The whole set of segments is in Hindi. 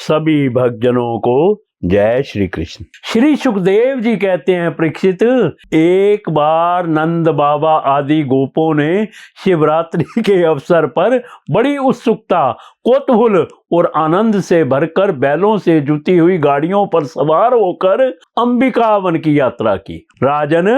सभी भक्तजनों को जय श्री कृष्ण। श्री सुखदेव जी कहते हैं, परीक्षित, एक बार नंद बाबा आदि गोपों ने शिवरात्रि के अवसर पर बड़ी उत्सुकता, कौतूहल और आनंद से भरकर बैलों से जुती हुई गाड़ियों पर सवार होकर अंबिका वन की यात्रा की। राजन,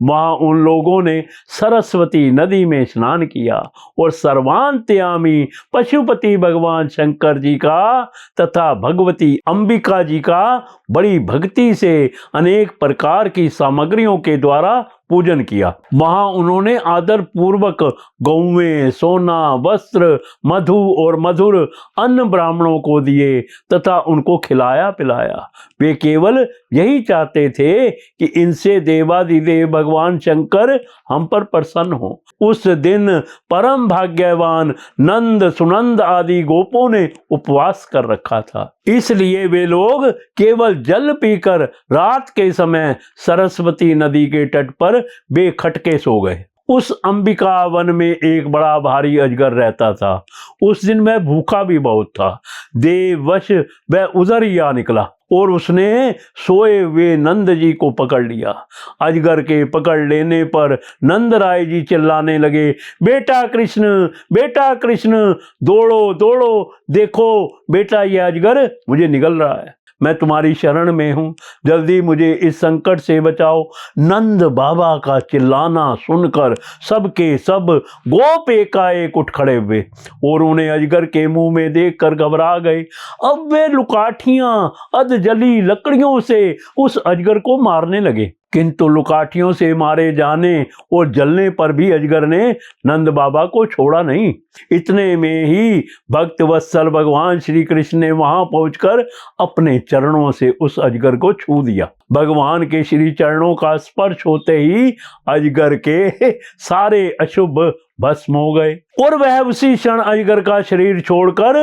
वहां उन लोगों ने सरस्वती नदी में स्नान किया और सर्वांतयामी पशुपति भगवान शंकर जी का तथा भगवती अंबिका जी का बड़ी भक्ति से अनेक प्रकार की सामग्रियों के द्वारा पूजन किया। वहां उन्होंने आदर पूर्वक गौवें, सोना, वस्त्र, मधु और मधुर अन्न ब्राह्मणों को दिए तथा उनको खिलाया पिलाया। वे केवल यही चाहते थे कि इनसे देवादिदेव भगवान शंकर हम पर प्रसन्न हो। उस दिन परम भाग्यवान नंद, सुनंद आदि गोपों ने उपवास कर रखा था, इसलिए वे लोग केवल जल पीकर रात के समय सरस्वती नदी के तट पर बेखटके सो गए। उस अंबिका वन में एक बड़ा भारी अजगर रहता था। उस दिन वह भूखा भी बहुत था। देववश वह उधर ही आ निकला और उसने सोए हुए नंद जी को पकड़ लिया। अजगर के पकड़ लेने पर नंद राय जी चिल्लाने लगे, बेटा कृष्ण, बेटा कृष्ण, दौड़ो दौड़ो, देखो बेटा ये अजगर मुझे निगल रहा है, मैं तुम्हारी शरण में हूं, जल्दी मुझे इस संकट से बचाओ। नंद बाबा का चिल्लाना सुनकर सबके सब गोप एकाएक उठ खड़े हुए और उन्हें अजगर के मुंह में देखकर घबरा गए। अब वे लुकाठियां अधजली लकड़ियों से उस अजगर को मारने लगे, किंतु लुकाठियों से मारे जाने और जलने पर भी अजगर ने नंद बाबा को छोड़ा नहीं। इतने में ही भक्त वत्सल भगवान श्री कृष्ण ने वहां पहुंचकर अपने चरणों से उस अजगर को छू दिया। भगवान के श्री चरणों का स्पर्श होते ही अजगर के सारे अशुभ भस्म हो गए और वह उसी क्षण अजगर का शरीर छोड़कर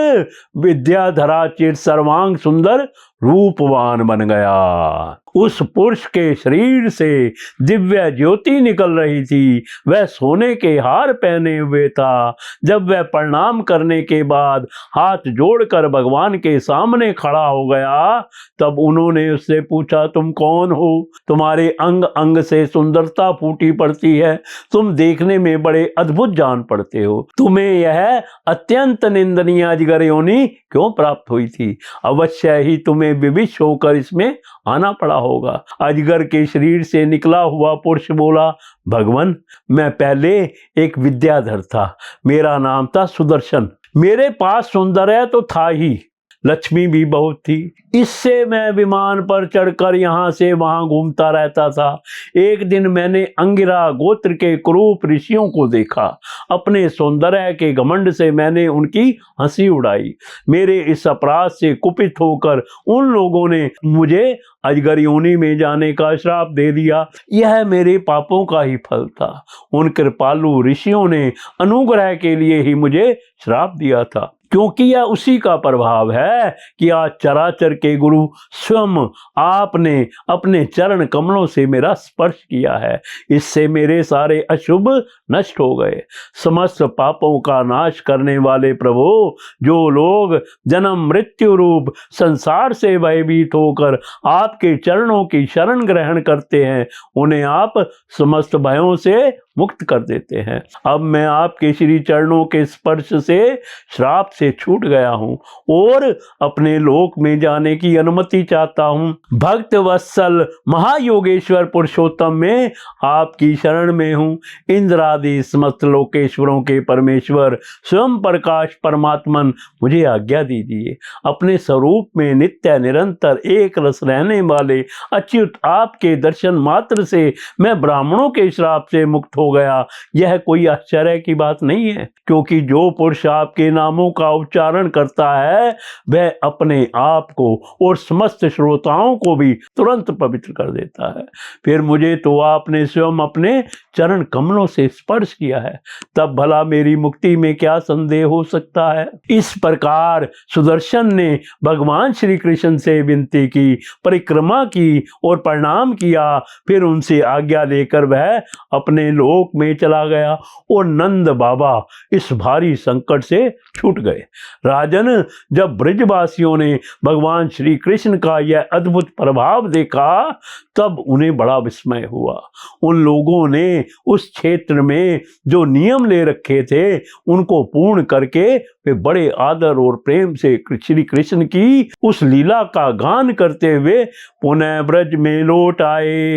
विद्याधरा चिर सर्वांग सुंदर रूपवान बन गया। उस पुरुष के शरीर से दिव्य ज्योति निकल रही थी। वह सोने के हार पहने हुए था। जब वह प्रणाम करने के बाद हाथ जोड़कर भगवान के सामने खड़ा हो गया, तब उन्होंने उससे पूछा, तुम कौन हो? तुम्हारे अंग अंग से सुंदरता फूटी पड़ती है, तुम देखने में बड़े अद्भुत जान पड़ते हो, तुम्हें यह अत्यंत निंदनीय अजगर योनि क्यों प्राप्त हुई थी? अवश्य ही तुम्हें विविश होकर इसमें आना पड़ा होगा। अजगर के शरीर से निकला हुआ पुरुष बोला, भगवान, मैं पहले एक विद्याधर था, मेरा नाम था सुदर्शन। मेरे पास सौंदर्य तो था ही, लक्ष्मी भी बहुत थी। इससे मैं विमान पर चढ़कर यहाँ से वहां घूमता रहता था। एक दिन मैंने अंगिरा गोत्र के कुरूप ऋषियों को देखा। अपने सौंदर्य के घमंड से मैंने उनकी हंसी उड़ाई। मेरे इस अपराध से कुपित होकर उन लोगों ने मुझे अजगर योनि में जाने का श्राप दे दिया। यह मेरे पापों का ही फल था। उन कृपालु ऋषियों ने अनुग्रह के लिए ही मुझे श्राप दिया था, क्योंकि यह उसी का प्रभाव है कि आज चराचर के गुरु स्वयं आपने अपने चरण कमलों से मेरा स्पर्श किया है। इससे मेरे सारे अशुभ नष्ट हो गए। समस्त पापों का नाश करने वाले प्रभु, जो लोग जन्म मृत्यु रूप संसार से भयभीत होकर आपके चरणों की शरण ग्रहण करते हैं, उन्हें आप समस्त भयों से मुक्त कर देते हैं। अब मैं आपके श्री चरणों के स्पर्श से श्राप से छूट गया हूं और अपने लोक में जाने की अनुमति चाहता हूं। भक्त वत्सल महायोगेश्वर पुरुषोत्तम में आपकी शरण में हूं। इंद्र आदि समस्त लोकेश्वरों के परमेश्वर स्वयं प्रकाश परमात्मन, मुझे आज्ञा दीजिए। अपने स्वरूप में नित्य निरंतर एक रस रहने वाले अच्युत आपके दर्शन मात्र से मैं ब्राह्मणों के श्राप से मुक्त हो गया। यह कोई आश्चर्य की बात नहीं है, क्योंकि जो पुरुष आपके नामों का उच्चारण करता है वह अपने आप को और समस्त श्रोताओं को भी तुरंत पवित्र कर देता है। फिर मुझे तो आपने स्वयं अपने चरण कमलों से स्पर्श किया है, तब भला मेरी मुक्ति में क्या संदेह हो सकता है। इस प्रकार सुदर्शन ने भगवान श्री कृष्ण से विनती की, परिक्रमा की और प्रणाम किया। फिर उनसे आज्ञा लेकर वह अपने लोक लोक में चला गया और नंद बाबा इस भारी संकट से छूट गए। राजन, जब ब्रजवासियों ने भगवान श्री कृष्ण का यह अद्भुत प्रभाव देखा तब उन्हें बड़ा विस्मय हुआ। उन लोगों ने उस क्षेत्र में जो नियम ले रखे थे उनको पूर्ण करके वे बड़े आदर और प्रेम से श्री कृष्ण की उस लीला का गान करते हुए पुनः ब्रज में लौट आए।